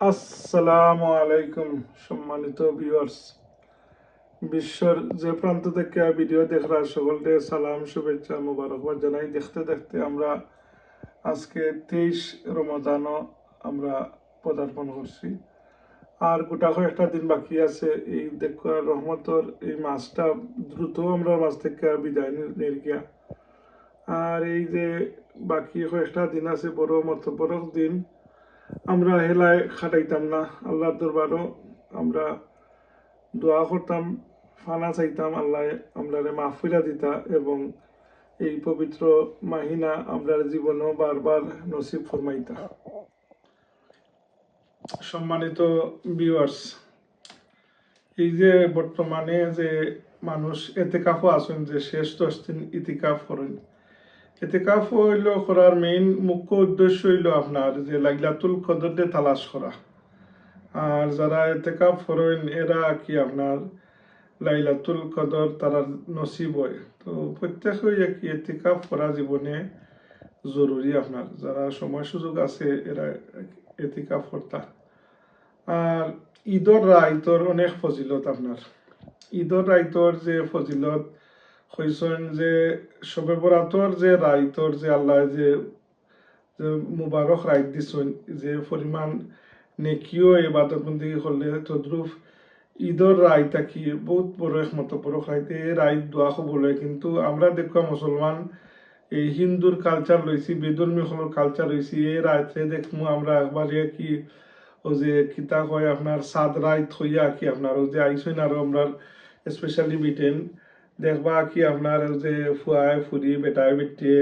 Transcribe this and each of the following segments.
আসসালামু আলাইকুম সম্মানিত ভিউয়ার্স। বিশ্বর যে প্রান্ত থেকে ভিডিও দেখার সকলকে সালাম, শুভেচ্ছা, মোবারকবাদ জানাই। দেখতে দেখতে আমরা আজকে 23 রমাদানও আমরা পদার্পণ করছি। আর গোটা কয়েকটা দিন বাকি আছে। এই দেখার রহমতর এই মাসটা দ্রুত আমরা মাস থেকে বিদায় নির্গিয়া। আর এই যে বাকি কয়েকটা দিন আছে, বড় বড় দিন আমরা হেলায় খাটাইতাম না। আল্লাহর দরবারও আমরা দোয়া করতাম, ফানা চাইতাম আল্লাহ আমরারে মাহফিরা দিতা এবং এই পবিত্র মাহিনা আমরার জীবনও বারবার নসিব ফরমাইতা। সম্মানিত ভিউয়ার্স, এই যে বর্তমানে যে মানুষ এতেকাফও আছেন, যে শেষ 10 দিন ইতিকাফ করেন, এতেকাফ হইল করার মেইন মুখ্য উদ্দেশ্য হইল আপনার যে লাইলাতুল কদরকে তালাশ করা। আর যারা এতেকাফ করেন এরা কি আপনার লাইলাতুল কদর তারা নসিব হয়। তো প্রত্যেকেই কি এতেকাফ করা জীবনে জরুরি। আপনার যারা সময় সুযোগ আছে এরা এতেকাফ করতা। আর ঈদর রাইতর অনেক ফজিলত। আপনার ঈদর রাইতর যে ফজিলত হইছেন যে শবে বরাতর যে রাইতর যে আল্লাহ যে মুবারক রাইত দিছেন, যে পরিমাণ নেকিও ইবাদত বন্দেগী করলে তদ্রুপ ঈদর রাইতা কি বহুত বড় একমত বড় রাইতে এই রাইত দোয়া বলে। কিন্তু আমরা দেখো মুসলমান এই হিন্দুর কালচার লইছি, বেদর্মী হলের কালচার লইছি, এই রাইতে দেখবো আমরা একবার কি ও যে কিতা হয় আপনার সাদ রাইত হইয়া কি আপনার ও যে আইসইন আরো আমরা স্পেশালি বিটেন দেখবা কি আপনার যে ফুয়ায় ফুরি বেটায় বেটিয়ে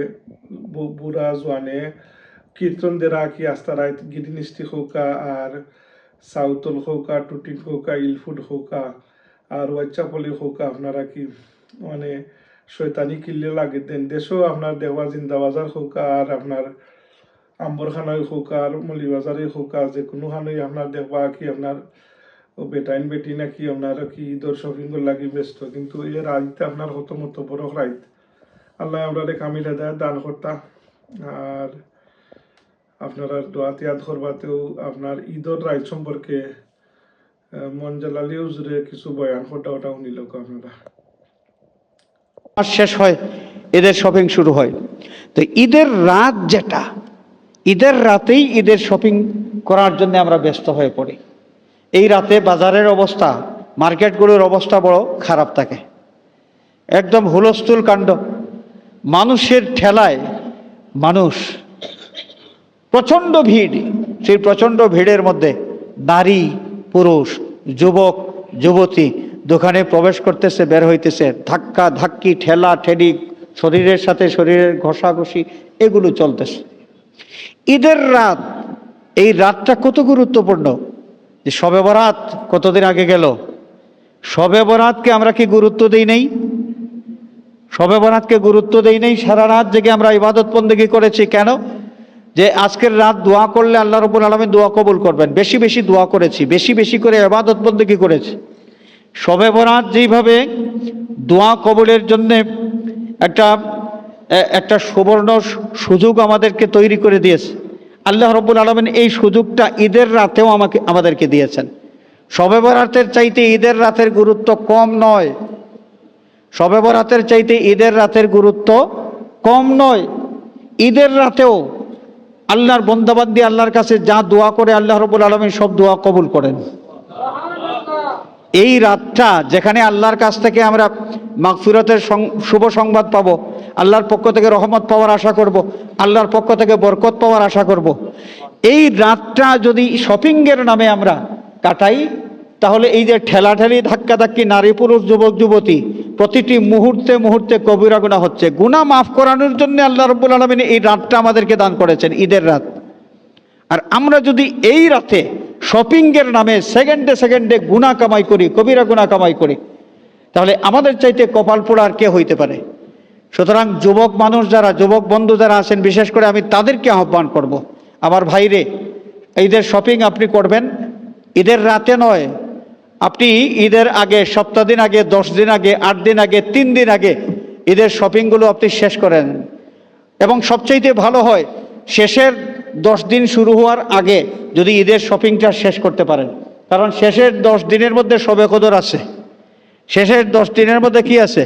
বুড়া জোয়ানে কীর্তন দেরা কি আস্তা রাইত গিরি নিষ্টি হৌকা আর সাউতল হৌকা টুটিন হৌকা ইলফুড হৌকা আর ওয়াচ্চাপলি হৌকা আপনারা কি মানে শৈতানি কিল্লে লাগে দেন দেশও আপনার দেওয়া জিন্দাবাজার হৌকা আর আপনার আম্বরখানায় হৌকা আর মলিবাজারে হৌকা যে কোনো খানই আপনার দেখবা কি আপনার ও বেটাইন বেটি নাকি আপনার কি ঈদর শপিং লাগি ব্যস্ত। কিন্তু এই রাইতে আপনার হতো মতো বড় রাইত আল্লাহ আমরা কামিল হেদায়েত দান করতা। আর আপনারা দোয়া তিয়াদ করবাতেও আপনার ঈদর রাইত সম্পর্কে মঞ্জালালি হুজুরে কিছু বয়ান ফোটা ওটা উনিল আপনারা। শেষ হয়, ঈদের শপিং শুরু হয়। তো ঈদের রাত যেটা, ঈদের রাতেই ঈদের শপিং করার জন্য আমরা ব্যস্ত হয়ে পড়ি। এই রাতে বাজারের অবস্থা, মার্কেটগুলোর অবস্থা বড় খারাপ থাকে, একদম হুলস্থুল কাণ্ড। মানুষের ঠেলায় মানুষ, প্রচণ্ড ভিড়। সেই প্রচণ্ড ভিড়ের মধ্যে নারী পুরুষ যুবক যুবতী দোকানে প্রবেশ করতেছে, বের হইতেছে, ধাক্কা ধাক্কি ঠেলা ঠেলি, শরীরের সাথে শরীরের ঘষাঘষি এগুলো চলতেছে। ঈদের রাত, এই রাতটা কত গুরুত্বপূর্ণ। যে শবে বরাত কতদিন আগে গেল, শবে বরাতকে আমরা কি গুরুত্ব দেই নাই? শবে বরাতকে গুরুত্ব দেই নাই। সারা রাত জেগে আমরা ইবাদত বন্দেগী করেছি। কেন? যে আজকের রাত দোয়া করলে আল্লাহ রাব্বুল আলামিন দোয়া কবুল করবেন। বেশি বেশি দোয়া করেছি, বেশি বেশি করে ইবাদত বন্দেগী করেছি। শবে বরাত যেইভাবে দোয়া কবুলের জন্য একটা সুবর্ণ সুযোগ আমাদেরকে তৈরি করে দিয়েছে, আল্লাহ রাব্বুল আলামিন এই সুযোগটা ঈদের রাতেও আমাদেরকে দিয়েছেন। শবে বরাতের চাইতে ঈদের রাতের গুরুত্ব কম নয়। শবে বরাতের চাইতে ঈদের রাতের গুরুত্ব কম নয়। ঈদের রাতেও আল্লাহর বন্দাবান্দি আল্লাহর কাছে যা দোয়া করে আল্লাহ রাব্বুল আলামিন সব দোয়া কবুল করেন। এই রাতটা যেখানে আল্লাহর কাছ থেকে আমরা মাগফিরাতের শুভ সংবাদ পাবো, আল্লাহর পক্ষ থেকে রহমত পাওয়ার আশা করব, আল্লাহর পক্ষ থেকে বরকত পাওয়ার আশা করব, এই রাতটা যদি শপিংয়ের নামে আমরা কাটাই, তাহলে এই যে ঠেলাঠেলি ধাক্কাধাক্কি নারী পুরুষ যুবক যুবতী প্রতিটি মুহূর্তে মুহূর্তে কবিরা গুনাহ হচ্ছে। গুনাহ মাফ করানোর জন্য আল্লাহ রাব্বুল আলামিন এই রাতটা আমাদেরকে দান করেছেন, ঈদের রাত। আর আমরা যদি এই রাতে শপিংয়ের নামে সেকেন্ডে সেকেন্ডে গুনাহ কামাই করি, কবিরা গুনাহ কামাই করি, তাহলে আমাদের চাইতে কপাল পোড়া আর কে হইতে পারে? সুতরাং যুবক মানুষ যারা, যুবক বন্ধু যারা আছেন, বিশেষ করে আমি তাদেরকে আহ্বান করব, আমার ভাইরে, ঈদের শপিং আপনি করবেন ঈদের রাতে নয়। আপনি ঈদের আগে, সপ্তাহ দিন আগে, 10 দিন আগে, 8 দিন আগে, 3 দিন আগে ঈদের শপিংগুলো আপনি শেষ করেন। এবং সবচাইতে ভালো হয় শেষের 10 দিন শুরু হওয়ার আগে যদি ঈদের শপিংটা শেষ করতে পারেন, কারণ শেষের 10 দিনের মধ্যে শবে কদর আছে। শেষের 10 দিনের মধ্যে কি আছে?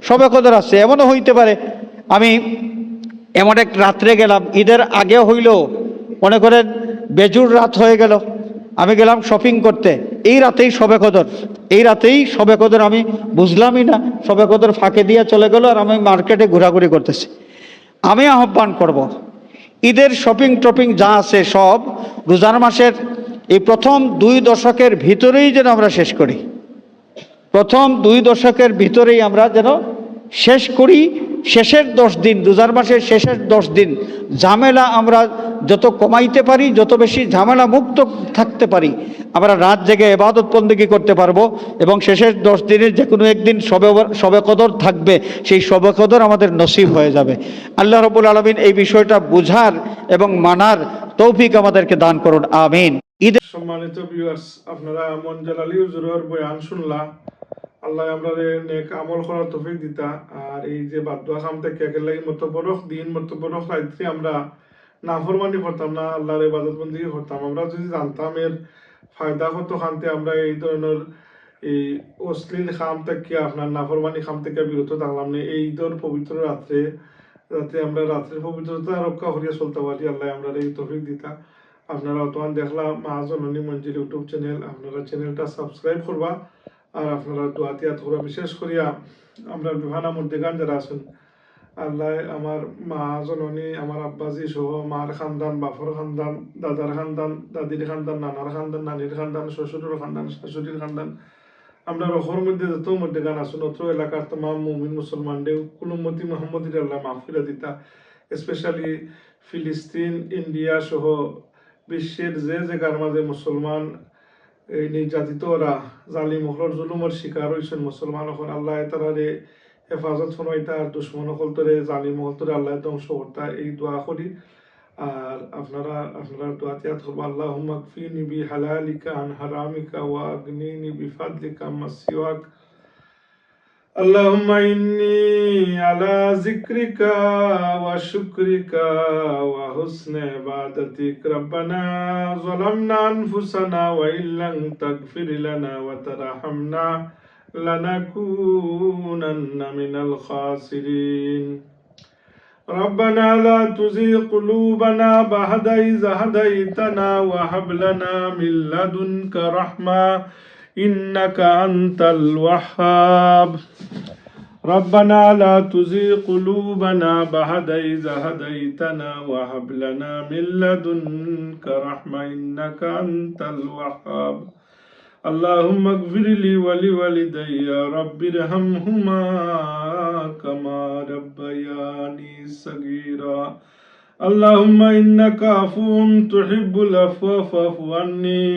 শবে কদর আছে। এমনও হইতে পারে আমি এমন এক রাত্রে গেলাম, ঈদের আগে হইলেও মনে করেন বেজুর রাত হয়ে গেল, আমি গেলাম শপিং করতে, এই রাতেই শবে কদর, এই রাতেই শবে কদর, আমি বুঝলামই না, শবে কদর ফাঁকে দিয়ে চলে গেল আর আমি মার্কেটে ঘোরাঘুরি করতেছি। আমি আহ্বান করব, ঈদের শপিং টপিং যা আছে সব রোজার মাসের এই প্রথম 2 দশকের ভিতরেই যেন আমরা শেষ করি। প্রথম 2 দশকের ভিতরেই আমরা যেন শেষ করি। শেষের 10 দিন, রোজার মাসের শেষের 10 দিন ঝামেলা আমরা যত কমাইতে পারি, যত বেশি ঝামেলা মুক্ত থাকতে পারি, আমরা রাত জেগে ইবাদত বন্দেগী করতে পারবো। এবং শেষের 10 দিনের যে কোনো একদিন শবে কদর থাকবে, সেই শবে কদর আমাদের নসিব হয়ে যাবে। আল্লাহ রাব্বুল আলামিন এই বিষয়টা বুঝার এবং মানার তৌফিক আমাদেরকে দান করুন, আমিন। সম্মানিত ভিউয়ার্স, আপনারা মনজালালি হুজুরের বয়ান শুনলা। আল্লাহ আমরা নেক আমল করার তৌফিক দিতা। আর এই যে বাদুয়া খাম থেকে একের লাগি মতো বরফ দিন, মতো বরফ রাত্রি আমরা নাফরমানি করতাম না, আল্লাহর ইবাদত বন্দেগী করতাম। আমরা যদি জানতাম এর ফায়দা কত খানতে, আমরা এই ধরনের এই অশ্লীল খাম থেকে, আপনার নাফরমানি খাম থেকে বিরত থাকলাম না। এই ঈদের পবিত্র রাত্রে যাতে আমরা রাত্রের পবিত্রতা রক্ষা করিয়া চলতে পারি, আল্লাহ আমরা এই তৌফিক দিতা। আপনারা অতমান দেখলাম মা জননী মঞ্জিল ইউটিউব চ্যানেল, আপনারা চ্যানেলটা সাবস্ক্রাইব করবা। আর আপনারা দোয়াতিয়াত করা, বিশেষ করিয়া আমরা বিভানা মুর্দিগান যারা আছেন, আল্লাহ আমার মা জননী, আমার আব্বাজি সহ মার খানদান, বাপর খানদান, দাদার খানদান, দাদির খানদান, নানার খানদান, নানির খানদান, শ্বশুরের খানদান, শাশুড়ির খানদান, আমরা রহর মধ্যে যত মুর্দিগান আছেন অত এলাকার তমাম মুমিন মুসলমান দেও কুলুম্মতি মোহাম্মদির আল্লাহ মাহফিরা দিতা। স্পেশালি ফিলিস্তিন, ইন্ডিয়া সহ বিশ্বের যে জায়গার মাঝে মুসলমান এই নির্যাতিত ওরা জালিম হকর জুলুমের শিকার হয়েছেন মুসলমান হন, আল্লাহ তারারে হেফাজত ফরমাইতা, আর দুশ্মন হকল তরে জালিম হকল তরে আল্লাহ ধ্বংস করতা, এই দোয়া করি। আর আপনারা দোয়াতিয়াত করবা, আল্লাহুম্মা কফিনি বিহালালিকা আন হারামিকা ওয়া আগনিনি বিফাদলিকা আম্মা সিওয়াক। اللهم إني على ذكرك وشكرك وحسن عبادتك. ربنا ظلمنا أنفسنا وإن لم تغفر لنا وترحمنا لنكونن من الخاسرين. ربنا لا تزغ قلوبنا بعد إذ هديتنا وهب لنا من لدنك رحمة إنك أنت الوهاب. ربنا لا تزغ قلوبنا بعد إذ هديتنا وهب لنا من لدنك رحمة إنك أنت الوهاب. اللهم اغفر لي ولوالدي رب ارحمهما كما ربياني صغيرا. اللهم إنك عفو تحب العفو فاعف عني.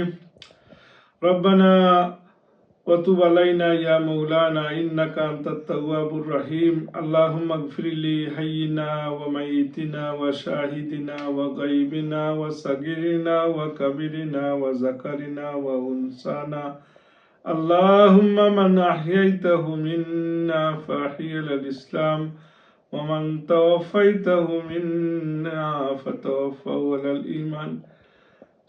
ربنا وتب علينا يا مولانا إنك أنت التواب الرحيم. اللهم اغفر لي حينا وميتنا وشاهدنا وغيبنا وصغيرنا وكبيرنا وذكرنا وأنثانا. اللهم من أحييته منا فأحيي الإسلام ومن توفيته منا فتوفه على الإيمان.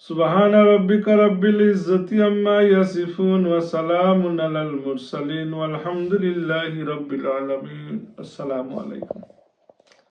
سبحان ربك رب العزة عما يصفون وسلام على المرسلين والحمد لله رب العالمين. السلام عليكم.